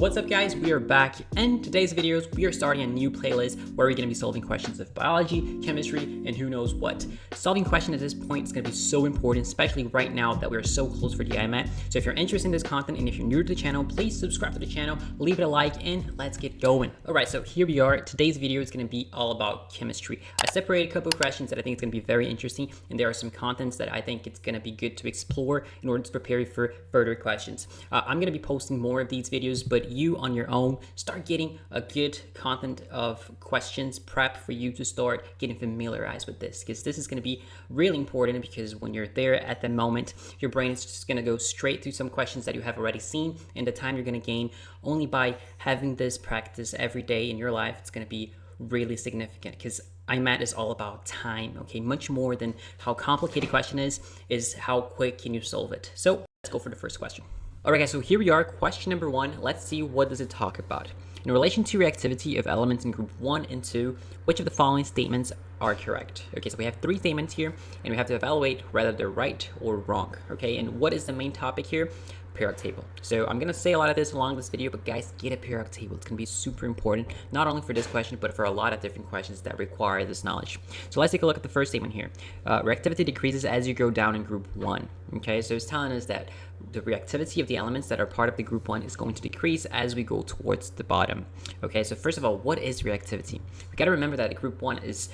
What's up guys, we are back. In today's videos, we are starting a new playlist where we're going to be solving questions of biology, chemistry, and who knows what. Solving questions at this point is going to be so important, especially right now that we're so close for the IMAT. So if you're interested in this content and if you're new to the channel, please subscribe to the channel, leave it a like, and let's get going. Alright, so here we are. Today's video is going to be all about chemistry. I separated a couple of questions that I think is going to be very interesting, and there are some contents that I think it's going to be good to explore in order to prepare you for further questions. I'm going to be posting more of these videos, but you on your own start getting a good content of questions prep for you to start getting familiarized with this, because this is going to be really important, because when you're there at the moment, your brain is just going to go straight through some questions that you have already seen, and the time you're going to gain only by having this practice every day in your life, it's going to be really significant, because IMAT is all about time, okay? Much more than how complicated a question is how quick can you solve it. So let's go for the first question. Alright guys, so here we are, question number 1. Let's see, what does it talk about? In relation to reactivity of elements in group 1 and 2, which of the following statements are correct? Okay, so we have 3 statements here, and we have to evaluate whether they're right or wrong, okay? And what is the main topic here? Periodic table. So I'm gonna say a lot of this along this video, but guys, get a periodic table. It's gonna be super important, not only for this question, but for a lot of different questions that require this knowledge. So let's take a look at the first statement here. Reactivity decreases as you go down in group 1. Okay, so it's telling us that the reactivity of the elements that are part of the group 1 is going to decrease as we go towards the bottom. Okay, so first of all, what is reactivity? We got to remember that the group 1 is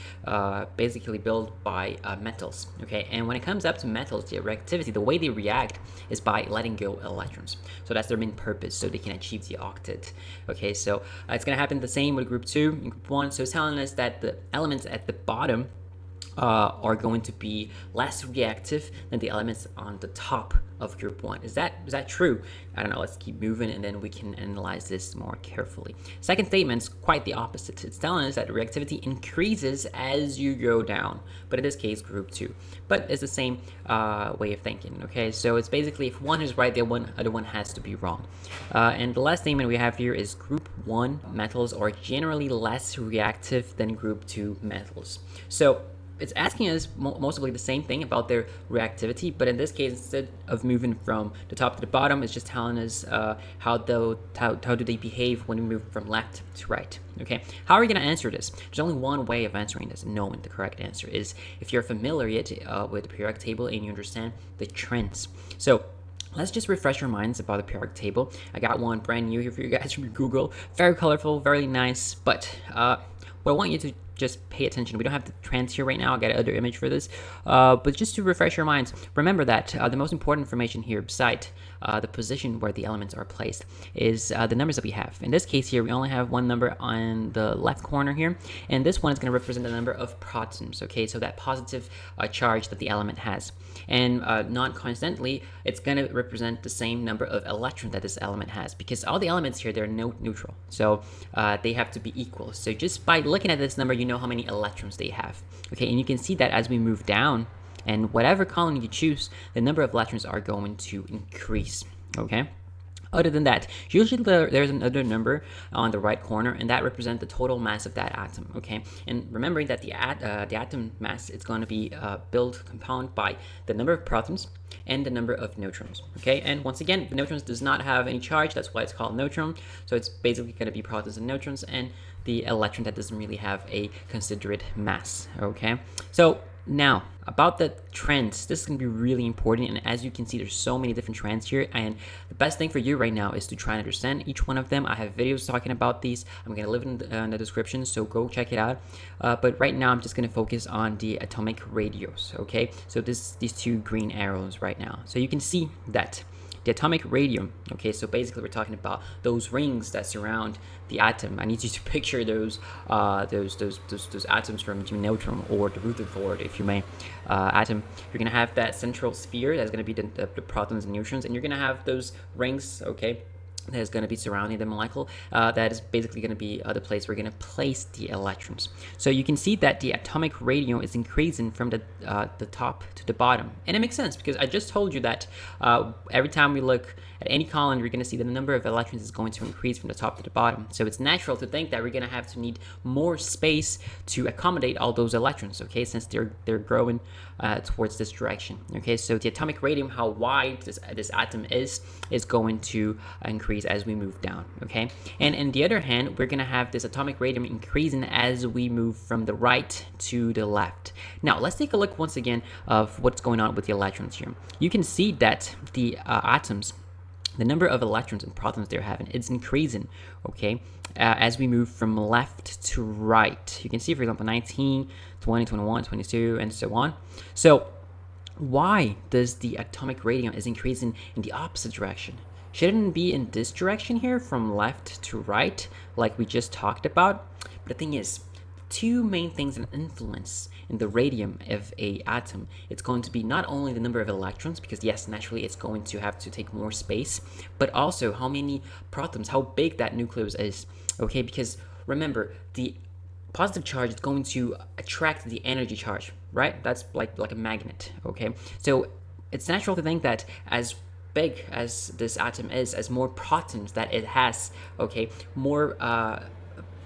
basically built by metals. Okay, and when it comes up to metals, the reactivity, the way they react is by letting go electrons. So that's their main purpose, so they can achieve the octet. Okay, so it's going to happen the same with group 2 and group 1. So it's telling us that the elements at the bottom are going to be less reactive than the elements on the top of group 1. Is that true? I don't know. Let's keep moving and then we can analyze this more carefully. Second statement's quite the opposite. It's telling us that reactivity increases as you go down, but in this case group 2. But it's the same way of thinking. Okay, so it's basically if one is right, the other one has to be wrong. And the last statement we have here is group 1 metals are generally less reactive than group 2 metals. So it's asking us mostly the same thing about their reactivity, but in this case, instead of moving from the top to the bottom, it's just telling us how do they behave when we move from left to right. Okay, how are we going to answer this? There's only one way of answering this, knowing the correct answer is if you're familiar with the periodic table and you understand the trends. So let's just refresh our minds about the periodic table. I got one brand new here for you guys from Google. Very colorful, very nice, but what I want you to just pay attention. We don't have the trends here right now. I got another image for this. But just to refresh your minds, remember that the most important information here, beside the position where the elements are placed, is the numbers that we have. In this case here, we only have one number on the left corner here, and this one is going to represent the number of protons, okay? So that positive charge that the element has. And non-constantly, it's going to represent the same number of electrons that this element has, because all the elements here, they're neutral. So they have to be equal. So just by looking at this number, you know how many electrons they have. Okay, and you can see that as we move down, and whatever column you choose, the number of electrons are going to increase. Okay. Other than that, usually there's another number on the right corner, and that represents the total mass of that atom. Okay, and remembering that the atom mass is going to be built compound by the number of protons and the number of neutrons. Okay, and once again, the neutrons does not have any charge. That's why it's called neutron. So it's basically going to be protons and neutrons, and the electron that doesn't really have a considerate mass. Okay, so now about the trends, this is going to be really important, and as you can see, there's so many different trends here, and the best thing for you right now is to try and understand each one of them. I have videos talking about these. I'm going to leave it in the description, so go check it out. But right now I'm just going to focus on the atomic radius. Okay, so these 2 green arrows right now, so you can see that the atomic radium, okay, so basically we're talking about those rings that surround the atom. I need you to picture those atoms from Jimmy Neutron or the Rutherford, if you may, atom. You're gonna have that central sphere that's gonna be the protons and neutrons, and you're gonna have those rings, okay, that is going to be surrounding the molecule. That is basically going to be the place we're going to place the electrons. So you can see that the atomic radius is increasing from the top to the bottom, and it makes sense because I just told you that every time we look at any column, you're going to see that the number of electrons is going to increase from the top to the bottom. So it's natural to think that we're going to have to need more space to accommodate all those electrons, okay, since they're growing towards this direction. Okay, so the atomic radius, how wide this atom is going to increase decrease as we move down, okay? And on the other hand, we're gonna have this atomic radium increasing as we move from the right to the left. Now, let's take a look once again of what's going on with the electrons here. You can see that the atoms, the number of electrons and protons they're having, it's increasing, okay, as we move from left to right. You can see, for example, 19, 20, 21, 22, and so on. So why does the atomic radium is increasing in the opposite direction? Shouldn't it be in this direction here, from left to right, like we just talked about? But the thing is, two main things that influence in the radium of a atom, it's going to be not only the number of electrons, because yes, naturally it's going to have to take more space, but also how many protons, how big that nucleus is, okay? Because remember, the positive charge is going to attract the energy charge, right? That's like a magnet, okay? So it's natural to think that as big as this atom is, as more protons that it has, okay, more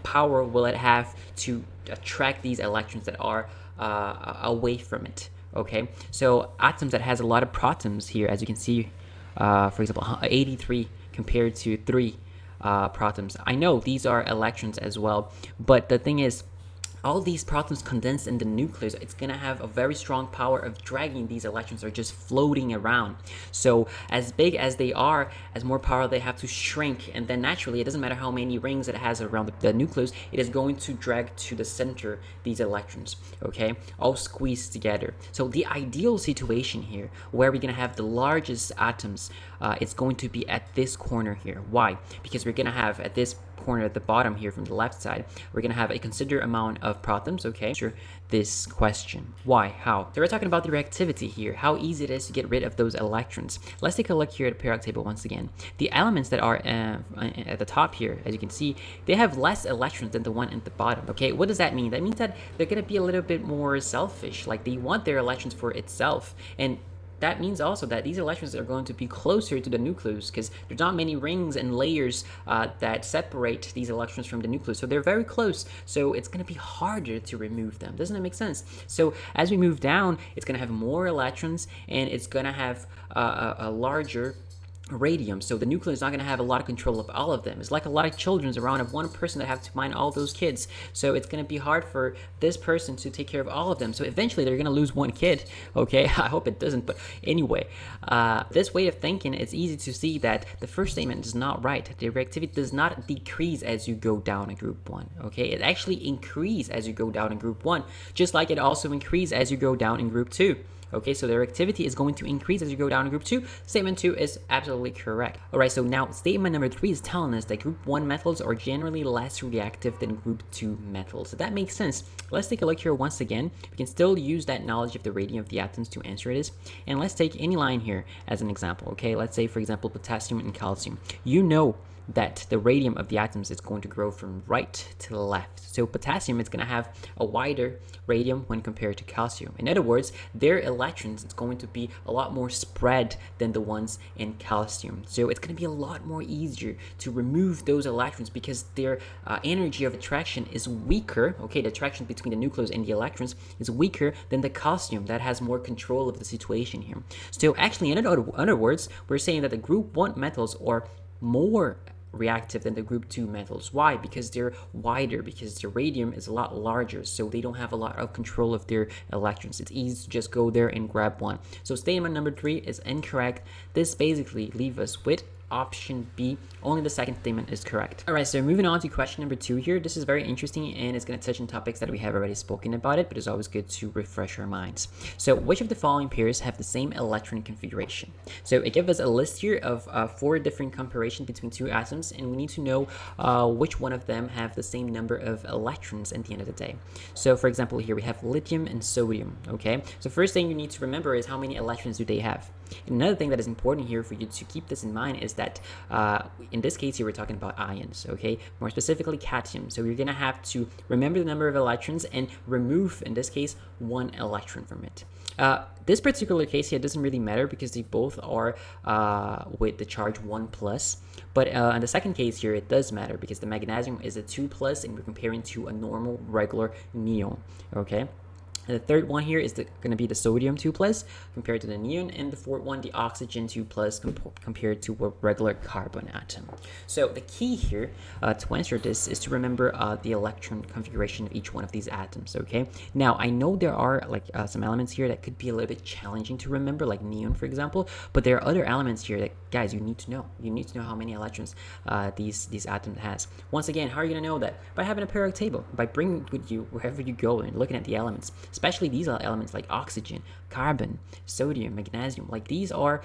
power will it have to attract these electrons that are away from it, okay? So atoms that has a lot of protons here, as you can see, for example, 83 compared to 3 protons. I know these are electrons as well, but the thing is, all these protons condensed in the nucleus, it's gonna have a very strong power of dragging these electrons, or just floating around. So as big as they are, as more power they have to shrink, and then naturally, it doesn't matter how many rings it has around the nucleus, it is going to drag to the center these electrons, okay, all squeezed together. So the ideal situation here, where we're gonna have the largest atoms, it's going to be at this corner here. Why? Because we're gonna have at this corner at the bottom here from the left side, we're gonna have a considerable amount of protons, okay? Answer this question. Why? How? So we're talking about the reactivity here, how easy it is to get rid of those electrons. Let's take a look here at the periodic table once again. The elements that are at the top here, as you can see, they have less electrons than the one at the bottom, okay? What does that mean? That means that they're gonna be a little bit more selfish, like they want their electrons for itself, and that means also that these electrons are going to be closer to the nucleus, because there's not many rings and layers that separate these electrons from the nucleus. So they're very close. So it's going to be harder to remove them. Doesn't that make sense? So as we move down, it's going to have more electrons, and it's going to have a larger radium, so the nucleus is not going to have a lot of control of all of them. It's like a lot of children around of one person that have to mind all those kids, so it's going to be hard for this person to take care of all of them. So eventually they're going to lose one kid, okay? I hope it doesn't, but anyway, this way of thinking, it's easy to see that the first statement is not right. The reactivity does not decrease as you go down in group 1, okay? It actually increases as you go down in group 1, just like it also increases as you go down in group 2. Okay, so their activity is going to increase as you go down in group 2. Statement 2 is absolutely correct. All right, so now statement number 3 is telling us that group 1 metals are generally less reactive than group 2 metals. So that makes sense. Let's take a look here once again. We can still use that knowledge of the radium of the atoms to answer this. And let's take any line here as an example, okay? Let's say, for example, potassium and calcium. You know that the radium of the atoms is going to grow from right to left. So potassium is going to have a wider radium when compared to calcium. In other words, their electrons is going to be a lot more spread than the ones in calcium. So it's going to be a lot more easier to remove those electrons because their energy of attraction is weaker. Okay, the attraction between the nucleus and the electrons is weaker than the calcium that has more control of the situation here. So actually, in other words, we're saying that the group 1 metals are more reactive than the group 2 metals. Why? Because they're wider, because the radium is a lot larger, so they don't have a lot of control of their electrons. It's easy to just go there and grab one. So statement number 3 is incorrect. This basically leaves us with option B. Only the second statement is correct. All right, so moving on to question number 2 here. This is very interesting and it's going to touch on topics that we have already spoken about it, but it's always good to refresh our minds. So which of the following pairs have the same electron configuration? So it gives us a list here of 4 different comparisons between 2 atoms, and we need to know which one of them have the same number of electrons at the end of the day. So for example, here we have lithium and sodium, okay? So first thing you need to remember is how many electrons do they have. And another thing that is important here for you to keep this in mind is that in this case here we're talking about ions, okay, more specifically cation. So you're gonna have to remember the number of electrons and remove, in this case, 1 electron from it. This particular case here doesn't really matter because they both are with the charge 1+, but in the second case here it does matter because the magnesium is a 2+, and we're comparing to a normal regular neon, okay? And the third one here is going to be the sodium 2 plus compared to the neon, and the fourth one, the oxygen 2 plus compared to a regular carbon atom. So the key here to answer this is to remember the electron configuration of each one of these atoms, okay? Now, I know there are like some elements here that could be a little bit challenging to remember, like neon, for example, but there are other elements here that, guys, you need to know. You need to know how many electrons these atoms has. Once again, how are you going to know that? By having a periodic table, by bringing it with you wherever you go and looking at the elements. Especially these are elements like oxygen, carbon, sodium, magnesium. Like these are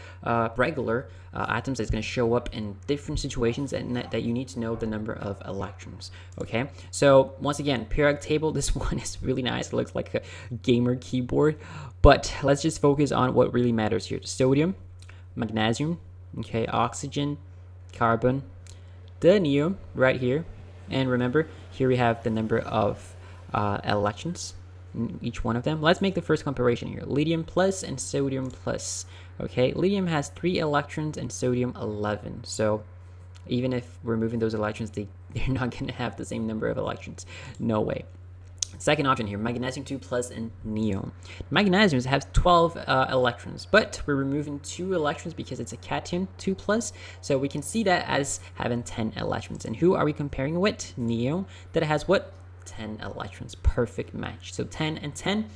regular atoms that's going to show up in different situations, and that you need to know the number of electrons. Okay, so once again, periodic table. This one is really nice. It looks like a gamer keyboard, but let's just focus on what really matters here: the sodium, magnesium, okay, oxygen, carbon, the neon right here, and remember here we have the number of electrons. Each one of them. Let's make the first comparison here. Lithium plus and sodium plus. Okay, lithium has 3 electrons and sodium 11. So even if we're moving those electrons, they're not going to have the same number of electrons. No way. Second option here, magnesium 2 plus and neon. Magnesium has 12 electrons, but we're removing 2 electrons because it's a cation 2 plus. So we can see that as having 10 electrons. And who are we comparing with? Neon, that has what? 10 electrons. Perfect match. So 10 and 10,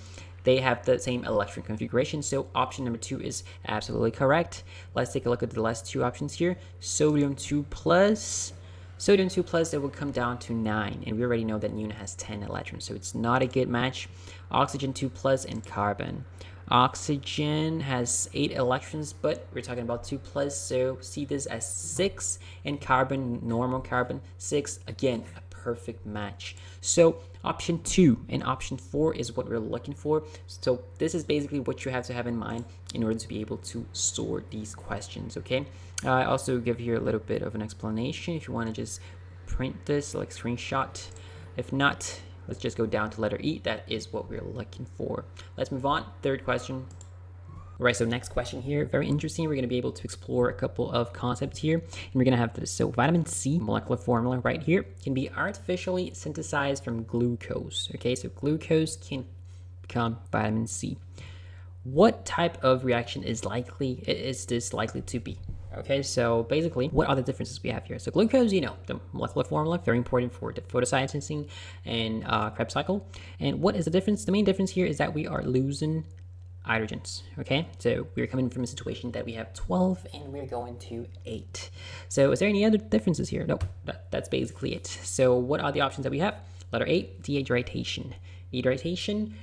they have the same electron configuration. So option number 2 is absolutely correct. Let's take a look at the last 2 options here. Sodium 2 plus. Sodium 2 plus, it will come down to 9. And we already know that neon has 10 electrons. So it's not a good match. Oxygen 2 plus and carbon. Oxygen has 8 electrons, but we're talking about 2 plus. So see this as 6. And carbon, normal carbon, 6. Again, perfect match. So option 2 and option 4 is what we're looking for. So this is basically what you have to have in mind in order to be able to sort these questions, okay? I also give here a little bit of an explanation if you want to just print this, like screenshot. If not, let's just go down to letter E. That is what we're looking for. Let's move on. Third question. All right, so next question here, very interesting. We're going to be able to explore a couple of concepts here, and we're going to have this. So vitamin C molecular formula right here can be artificially synthesized from glucose. Okay, so glucose can become vitamin C. What type of reaction is this likely to be? Okay, so basically, what are the differences we have here? So glucose, you know, the molecular formula, very important for the photosynthesis and Krebs cycle. And what is the difference? The main difference here is that we are losing hydrogens. Okay, so we're coming from a situation that we have 12 and we're going to 8. So is there any other differences here? Nope, that's basically it. So what are the options that we have? Letter A, dehydration. Dehydration,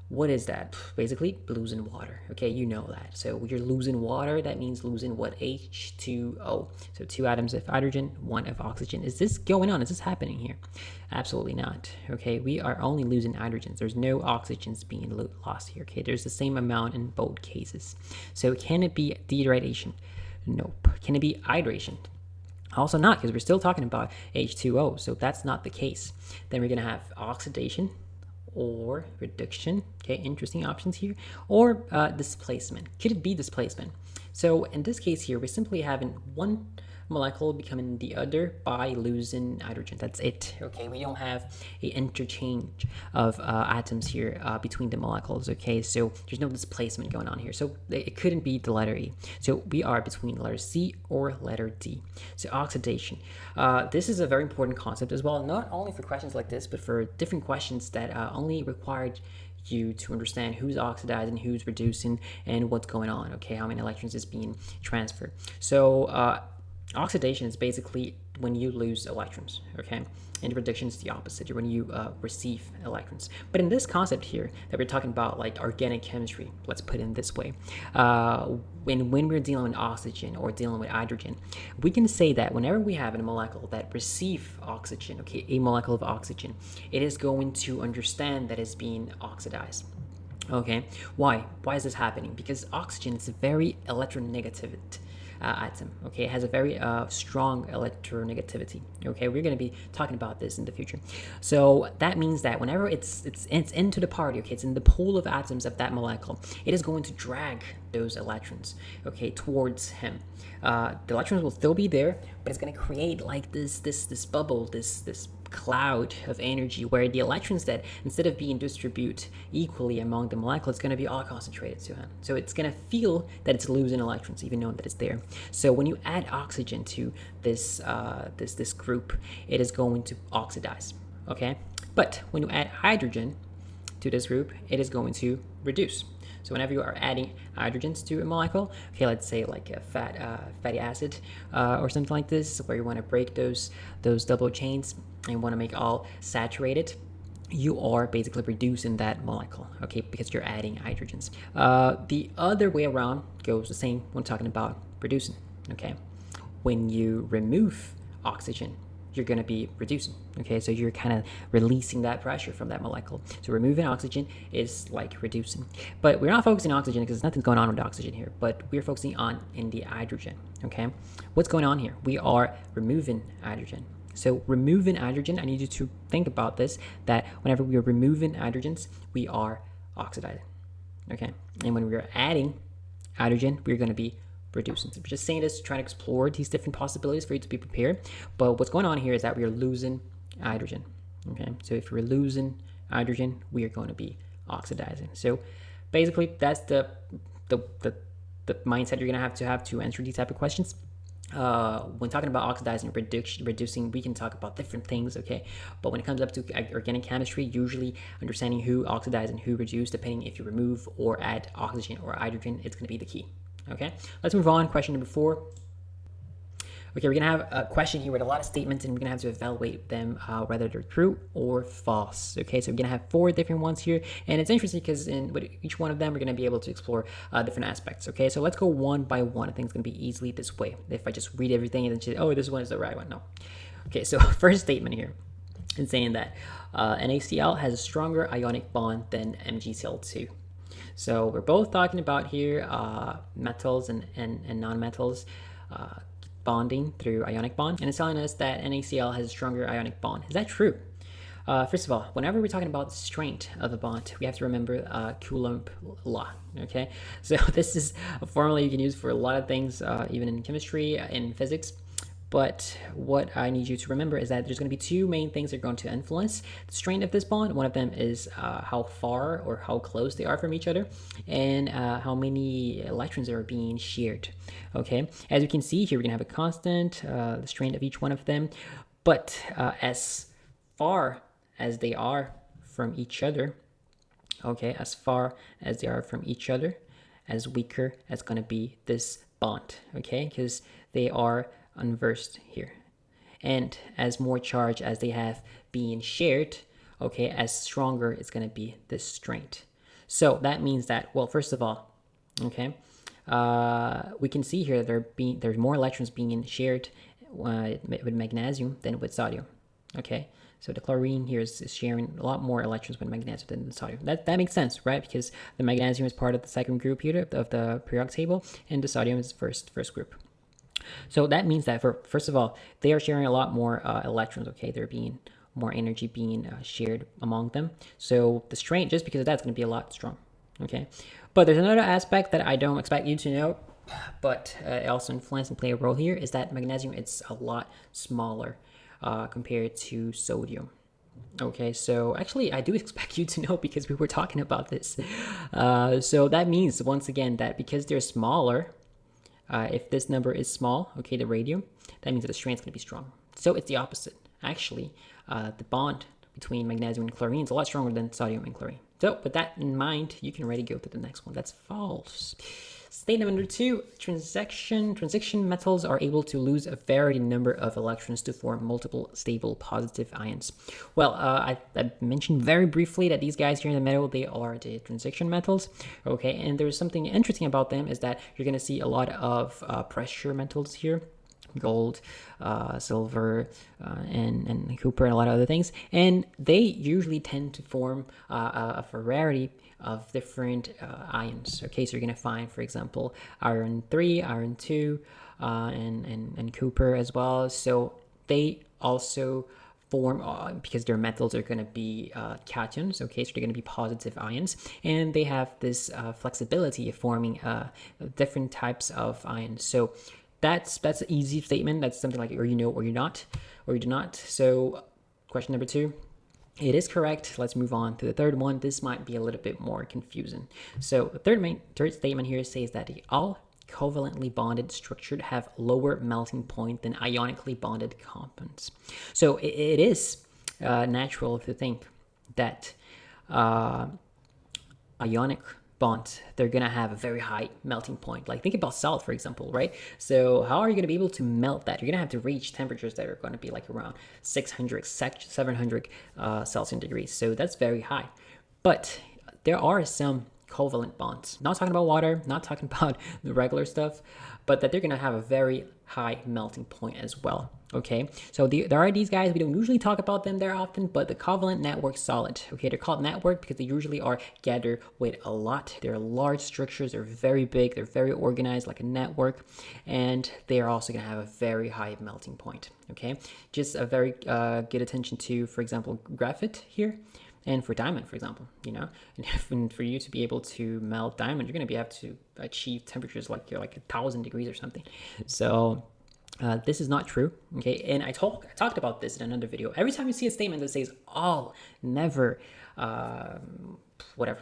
what is that? Basically losing water. Okay, you know that. So you're losing water, that means losing what? H2O. So 2 atoms of hydrogen, 1 of oxygen. Is this going on? Is this happening here? Absolutely not. Okay, we are only losing hydrogens. There's no oxygens being lost here. Okay, there's the same amount in both cases. So can it be dehydration? Nope. Can it be hydration? Also not, because we're still talking about H2O. So that's not the case. Then we're gonna have oxidation or reduction. Okay, interesting options here. Or displacement. Could it be displacement? So in this case here, we're simply having one molecule becoming the other by losing hydrogen. That's it. Okay, we don't have a interchange of atoms here between the molecules. Okay, so there's no displacement going on here. So it couldn't be the letter E. So we are between letter C or letter D. So oxidation. This is a very important concept as well, not only for questions like this, but for different questions that only required you to understand who's oxidizing, who's reducing, and what's going on. Okay, how many electrons is being transferred. So oxidation is basically when you lose electrons, okay? And reduction is the opposite, when you receive electrons. But in this concept here that we're talking about, like organic chemistry, let's put it in this way, when we're dealing with oxygen or dealing with hydrogen, we can say that whenever we have a molecule that receives oxygen, okay, a molecule of oxygen, it is going to understand that it's being oxidized. Okay, why? Why is this happening? Because oxygen is a very electronegative atom. Okay, it has a very strong electronegativity. Okay, we're going to be talking about this in the future. So that means that whenever it's into the party, okay, it's in the pool of atoms of that molecule, it is going to drag those electrons, okay, towards him. The electrons will still be there, but it's going to create like this bubble, this cloud of energy, where the electrons, that instead of being distributed equally among the molecule, it's going to be all concentrated to him. So it's going to feel that it's losing electrons, even though that it's there. So when you add oxygen to this this group, it is going to oxidize. Okay, but when you add hydrogen to this group, it is going to reduce. So whenever you are adding hydrogens to a molecule, okay, let's say like a fatty acid or something like this, where you want to break those double chains and you want to make all saturated, you are basically reducing that molecule, okay, because you're adding hydrogens. The other way around goes the same when talking about reducing, okay. When you remove oxygen, you're going to be reducing, okay, so you're kind of releasing that pressure from that molecule. So removing oxygen is like reducing, but we're not focusing on oxygen because nothing's going on with oxygen here, but we're focusing on in the hydrogen. Okay, what's going on here? We are removing hydrogen. So removing hydrogen, I need you to think about this, that whenever we are removing hydrogens, we are oxidizing, okay, and when we are adding hydrogen, we're going to be reducing. So we're just saying this to try to explore these different possibilities for you to be prepared. But what's going on here is that we are losing hydrogen. Okay, so if we're losing hydrogen, we are going to be oxidizing. So basically, that's the mindset you're going to have to answer these type of questions. When talking about oxidizing or reducing, we can talk about different things, okay? But when it comes up to organic chemistry, usually understanding who oxidize and who reduce, depending if you remove or add oxygen or hydrogen, it's going to be the key. Okay, let's move on. Question number 4. Okay, we're gonna have a question here with a lot of statements, and we're gonna have to evaluate them whether they're true or false. Okay, so we're gonna have 4 different ones here, and it's interesting because with each one of them, we're gonna be able to explore different aspects. Okay, so let's go one by one. I think it's gonna be easily this way. If I just read everything and then say, oh, this one is the right one. No. Okay, so first statement here is saying that NaCl has a stronger ionic bond than MgCl2. So we're both talking about here metals and non-metals bonding through ionic bond, and it's telling us that NaCl has a stronger ionic bond. Is that true? First of all, whenever we're talking about the strength of a bond, we have to remember Coulomb law. Okay, so this is a formula you can use for a lot of things, even in chemistry, in physics. But what I need you to remember is that there's going to be 2 main things that are going to influence the strength of this bond. One of them is how far or how close they are from each other, and how many electrons are being shared. Okay, as you can see here, we're going to have a constant, the strength of each one of them. But as far as they are from each other, okay, as far as they are from each other, as weaker as going to be this bond, okay, because they are unversed here, and as more charge as they have being shared, okay, as stronger it's going to be this strength. So that means that, well, first of all, okay, we can see here that there's more electrons being shared with magnesium than with sodium. Okay, so the chlorine here is sharing a lot more electrons with magnesium than the sodium. That makes sense, right? Because the magnesium is part of the second group here of the periodic table, and the sodium is the first group. So that means that, first of all, they are sharing a lot more electrons, okay? They're being more energy being shared among them. So the strength, just because of that, is going to be a lot strong, okay? But there's another aspect that I don't expect you to know, but it also influences and play a role here, is that magnesium, it's a lot smaller compared to sodium. Okay, so actually I do expect you to know because we were talking about this. So that means, once again, that because they're smaller, if this number is small, okay, the radium, that means that the strength is going to be strong. So it's the opposite. Actually, the bond between magnesium and chlorine is a lot stronger than sodium and chlorine. So with that in mind, you can already go to the next one. That's false. Statement number 2, transition metals are able to lose a varying number of electrons to form multiple stable positive ions. Well, I mentioned very briefly that these guys here in the middle, they are the transition metals, okay, and there's something interesting about them is that you're going to see a lot of pressure metals here. Gold, silver, and copper, and a lot of other things, and they usually tend to form a variety of different ions. Okay, so you're going to find, for example, iron 3, iron 2, and copper as well. So they also form because their metals are going to be cations, okay, so they're going to be positive ions, and they have this flexibility of forming different types of ions. So that's an easy statement. That's something like, or you know, or you're not, or you do not. So question number 2, it is correct. Let's move on to the third one. This might be a little bit more confusing. So the third statement here says that all covalently bonded structures have lower melting point than ionically bonded compounds. So it is natural to think that ionic bonds, they're going to have a very high melting point. Like think about salt, for example, right? So how are you going to be able to melt that? You're going to have to reach temperatures that are going to be like around 600, 700 Celsius degrees. So that's very high. But there are some covalent bonds. Not talking about water, not talking about the regular stuff, but that they're going to have a very high melting point as well. Okay, so there are these guys, we don't usually talk about them there often, but the covalent network solid. Okay, they're called network because they usually are gathered with a lot. They're large structures, they're very big, they're very organized like a network, and they are also going to have a very high melting point. Okay, just a very good attention to, for example, graphite here. And for diamond, for example, you know, and for you to be able to melt diamond, you're going to have to achieve temperatures like 1,000 degrees or something. So this is not true. Okay. And I talked about this in another video. Every time you see a statement that says all, never, whatever,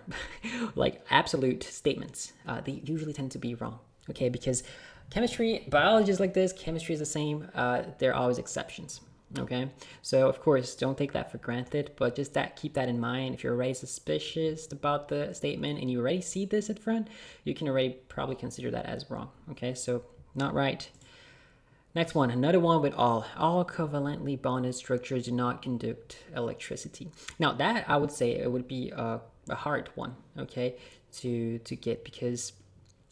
like absolute statements, they usually tend to be wrong. Okay. Because chemistry, biology is like this. Chemistry is the same. There are always exceptions. Okay, so of course, don't take that for granted, but just keep that in mind. If you're already suspicious about the statement and you already see this at front, you can already probably consider that as wrong. Okay, so not right. Next one, another one with all covalently bonded structures do not conduct electricity. Now that I would say it would be a hard one, okay, to get, because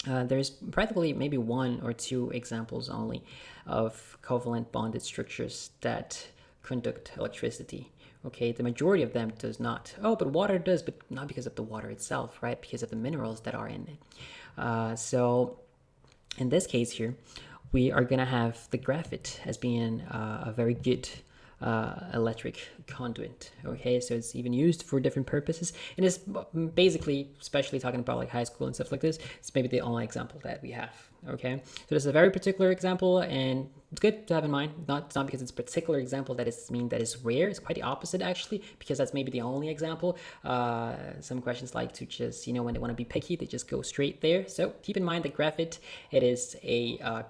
there's practically maybe 1 or 2 examples only of covalent bonded structures that conduct electricity. Okay, the majority of them does not. Oh, but water does, but not because of the water itself, right? Because of the minerals that are in it. So in this case here, we are going to have the graphite as being a very good electric conduit. Okay, so it's even used for different purposes, and it's basically, especially talking about like high school and stuff like this, it's maybe the only example that we have. Okay, so this is a very particular example, and it's good to have in mind. It's not because it's a particular example that it's mean that it's rare. It's quite the opposite actually, because that's maybe the only example. Some questions like to just, you know, when they want to be picky, they just go straight there. So keep in mind that graphite, it is a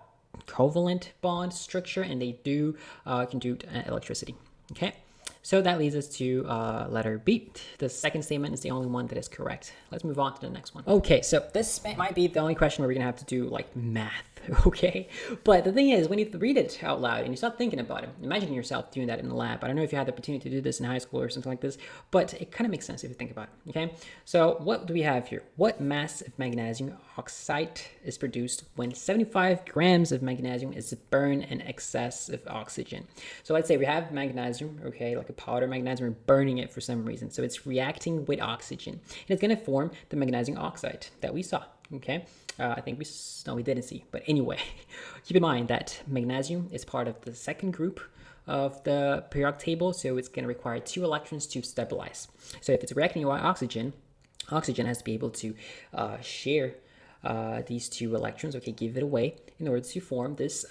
covalent bond structure, and they do conduct electricity. Okay, so that leads us to letter B. The second statement is the only one that is correct. Let's move on to the next one. Okay, so this might be the only question where we're gonna have to do like math. Okay, but the thing is, when you read it out loud and you start thinking about it, imagine yourself doing that in the lab. I don't know if you had the opportunity to do this in high school or something like this, but it kind of makes sense if you think about it. Okay, so what do we have here? What mass of magnesium oxide is produced when 75 grams of magnesium is burned in excess of oxygen? So let's say we have magnesium, okay, like a powder magnesium, we're burning it for some reason, so it's reacting with oxygen, and it's going to form the magnesium oxide that we saw. Okay, I think we didn't see, but anyway, keep in mind that magnesium is part of the second group of the periodic table, so it's going to require 2 electrons to stabilize. So if it's reacting with oxygen has to be able to share these 2 electrons, okay, give it away in order to form this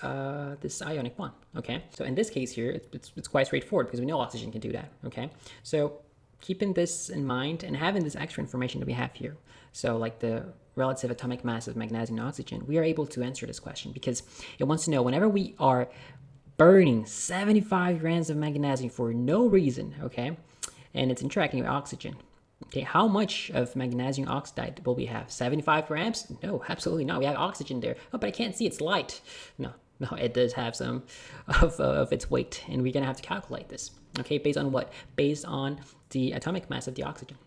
this ionic bond. Okay, so in this case here, it's quite straightforward because we know oxygen can do that. Okay, so keeping this in mind and having this extra information that we have here, so like the relative atomic mass of magnesium and oxygen, we are able to answer this question because it wants to know whenever we are burning 75 grams of magnesium for no reason, okay, and it's interacting with oxygen, okay, how much of magnesium oxide will we have? 75 grams? No, absolutely not. We have oxygen there. Oh, but I can't see, it's light. No, it does have some of its weight, and we're gonna have to calculate this. Okay, based on what? Based on the atomic mass of the oxygen.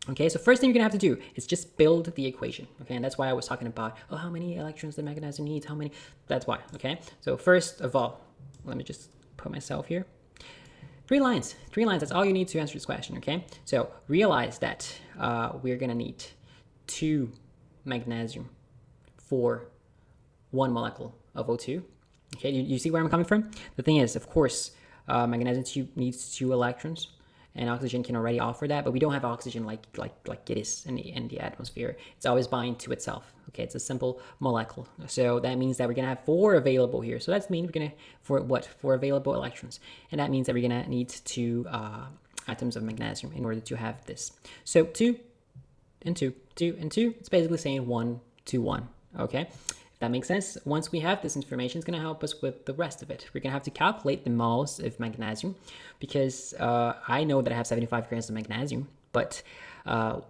Okay, so first thing you're gonna have to do is just build the equation. Okay, and that's why I was talking about, oh, how many electrons the magnesium needs, how many, that's why. Okay, so first of all, let me just put myself here. 3 lines, that's all you need to answer this question. Okay, so realize that we're gonna need 2 magnesium for 1 molecule of O2. Okay, you see where I'm coming from? The thing is, of course, Magnesium needs 2 electrons, and oxygen can already offer that, but we don't have oxygen like it is in the atmosphere. It's always binding to itself. Okay, it's a simple molecule. So that means that we're gonna have 4 available here. So that's mean we're gonna for available electrons, and that means that we're gonna need 2 atoms of magnesium in order to have this. So 2 and 2, 2 and 2. It's basically saying 1 to 1. Okay. That makes sense. Once we have this information, it's going to help us with the rest of it. We're going to have to calculate the moles of magnesium because I know that I have 75 grams of magnesium, but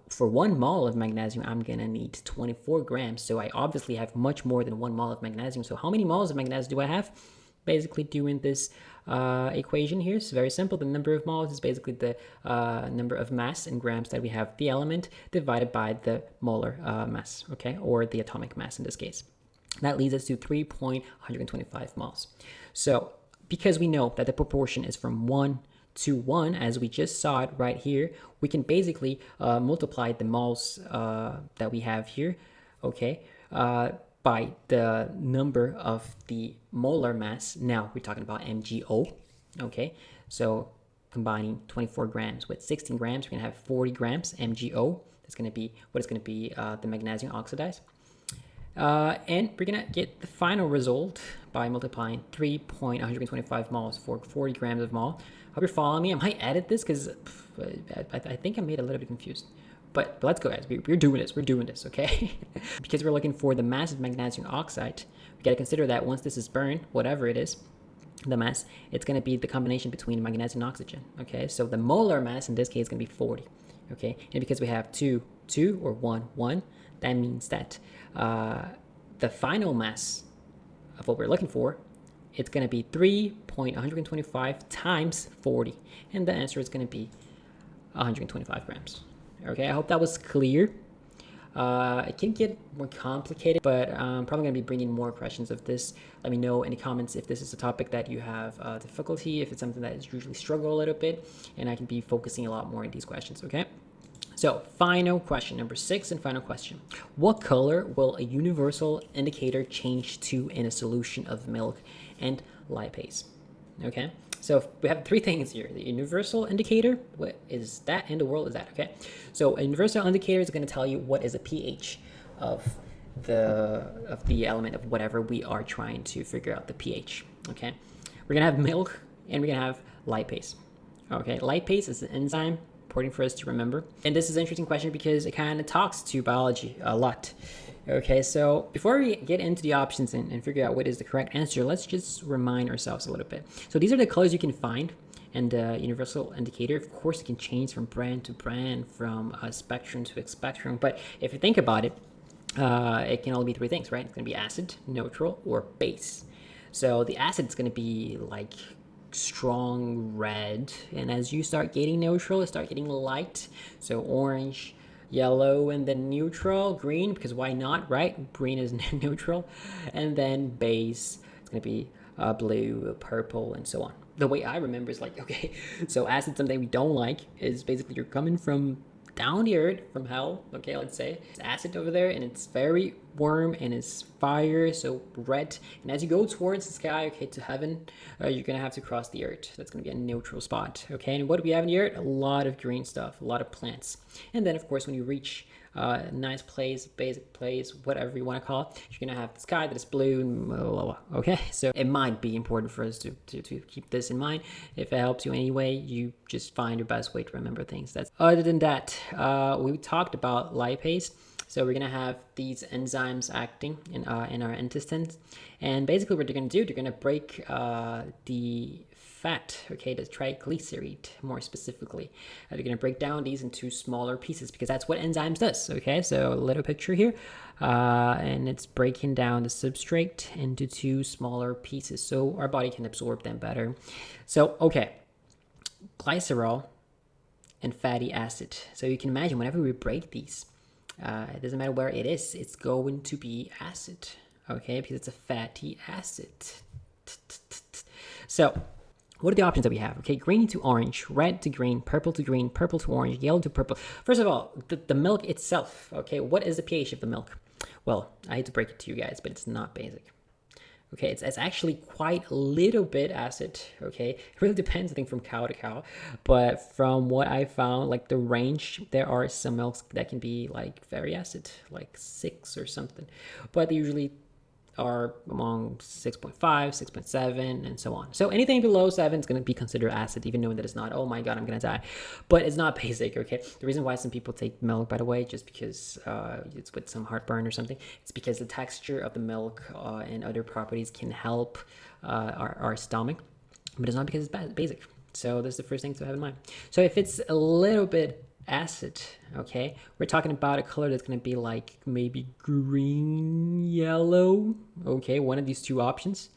for 1 mole of magnesium, I'm going to need 24 grams. So I obviously have much more than 1 mole of magnesium. So how many moles of magnesium do I have? Basically doing this equation here, it's very simple. The number of moles is basically the number of mass in grams that we have the element divided by the molar mass, okay, or the atomic mass in this case. That leads us to 3.125 moles. So because we know that the proportion is from 1 to 1, as we just saw it right here, we can basically multiply the moles that we have here, okay, by the number of the molar mass. Now we're talking about MgO, okay? So combining 24 grams with 16 grams, we're gonna have 40 grams MgO. That's gonna be what is gonna be the magnesium oxidized. And we're gonna get the final result by multiplying 3.125 moles for 40 grams of mole. Hope you're following me. I might edit this because I think I made a little bit confused. But let's go, guys. We're doing this. We're doing this, okay? Because we're looking for the mass of magnesium oxide, we gotta consider that once this is burned, whatever it is, the mass, it's gonna be the combination between magnesium and oxygen, okay? So the molar mass in this case is gonna be 40, okay? And because we have 2, 2, or 1, 1, that means that the final mass of what we're looking for, it's going to be 3.125 times 40. And the answer is going to be 125 grams. Okay, I hope that was clear. It can get more complicated, but I'm probably going to be bringing more questions of this. Let me know in the comments if this is a topic that you have difficulty, if it's something that is usually struggle a little bit, and I can be focusing a lot more on these questions, okay? So, final question, number 6 and final question. What color will a universal indicator change to in a solution of milk and lipase? Okay, so we have 3 things here. The universal indicator, what is that in the world is that, okay? So a universal indicator is going to tell you what is a pH of the element of whatever we are trying to figure out the pH, okay? We're going to have milk and we're going to have lipase. Okay, lipase is an enzyme, important for us to remember. And this is an interesting question because it kind of talks to biology a lot. Okay, so before we get into the options and figure out what is the correct answer, let's just remind ourselves a little bit. So these are the colors you can find, and universal indicator, of course, it can change from brand to brand, from spectrum to spectrum. But if you think about it, it can only be 3 things, right? It's going to be acid, neutral, or base. So the acid is going to be like strong red, and as you start getting neutral, it start getting light, so orange, yellow, and then neutral, green, because why not, right? Green is neutral. And then base, it's going to be blue, purple, and so on. The way I remember is like, okay, so acid, something we don't like, is basically you're coming from down the earth, from hell, okay, let's say. It's acid over there, and it's very warm, and it's fire, so red. And as you go towards the sky, okay, to heaven, you're going to have to cross the earth. That's going to be a neutral spot, okay? And what do we have in the earth? A lot of green stuff, a lot of plants. And then, of course, when you reach a nice place, basic place, whatever you want to call it, you're going to have the sky that is blue, and blah, blah, blah, okay? So it might be important for us to keep this in mind. If it helps you anyway, you just find your best way to remember things. That's other than that, we talked about lipase. So we're going to have these enzymes acting in our intestines. And basically what they're going to do, they're going to break the fat, okay, the triglyceride more specifically. They're going to break down these into smaller pieces because that's what enzymes does, okay? So a little picture here, and it's breaking down the substrate into 2 smaller pieces so our body can absorb them better. So, okay, glycerol and fatty acid. So you can imagine whenever we break these, it doesn't matter where it is, it's going to be acid, okay, because it's a fatty acid. So what are the options that we have? Okay, green to orange, red to green, purple to orange, yellow to purple. First of all, the milk itself, okay, what is the pH of the milk? Well, I hate to break it to you guys, but it's not basic. Okay, it's actually quite a little bit acid. Okay, it really depends, I think, from cow to cow, but from what I found, like the range, there are some milks that can be like very acid, like 6 or something, but they usually are among 6.5, 6.7, and so on. So anything below 7 is going to be considered acid, even knowing that it's not, oh my god, I'm going to die. But it's not basic, okay? The reason why some people take milk, by the way, just because it's with some heartburn or something, it's because the texture of the milk and other properties can help our stomach, but it's not because it's basic. So that's the first thing to have in mind. So if it's a little bit acid, okay, we're talking about a color that's going to be like maybe green, yellow, okay, one of these two options.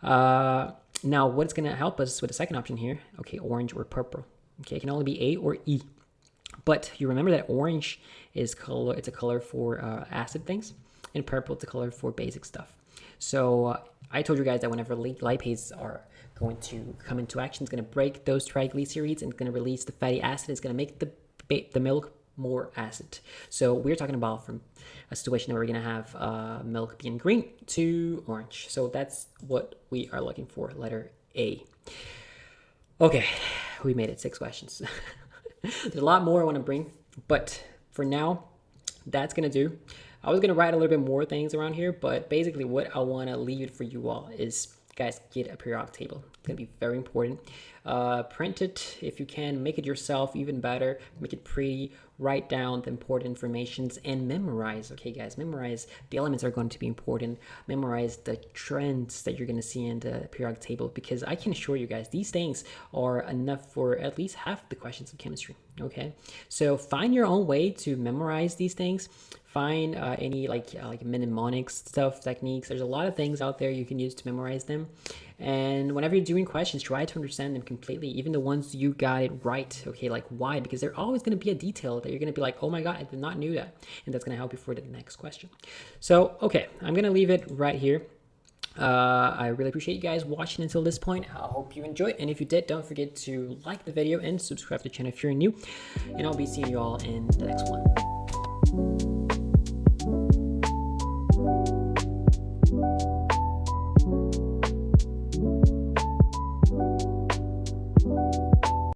Now what's going to help us with the second option here, okay, orange or purple. Okay, it can only be A or E, but you remember that orange is color, it's a color for acid things, and purple, it's a color for basic stuff. So I told you guys that whenever lipases are going to come into action, it's going to break those triglycerides and it's going to release the fatty acid. It's going to make the milk more acid. So we're talking about from a situation where we're going to have milk being green to orange. So that's what we are looking for, letter A. Okay, we made it 6 questions. There's a lot more I want to bring, but for now, that's going to do. I was going to write a little bit more things around here, but basically what I want to leave for you all is, guys, get a periodic table. It's going to be very important. Print it if you can. Make it yourself, even better. Make it pretty. Write down the important informations and memorize. Okay, guys, memorize. The elements are going to be important. Memorize the trends that you're going to see in the periodic table, because I can assure you guys, these things are enough for at least half the questions of chemistry. Okay, so find your own way to memorize these things. Find any like mnemonics stuff, techniques. There's a lot of things out there you can use to memorize them. And whenever you're doing questions, try to understand them completely, even the ones you got it right. Okay, like why? Because there's always going to be a detail that you're going to be like, oh my god, I did not know that, and that's going to help you for the next question. So okay, I'm going to leave it right here. I really appreciate you guys watching until this point. I hope you enjoyed, and if you did, don't forget to like the video and subscribe to the channel if you're new, and I'll be seeing you all in the next one.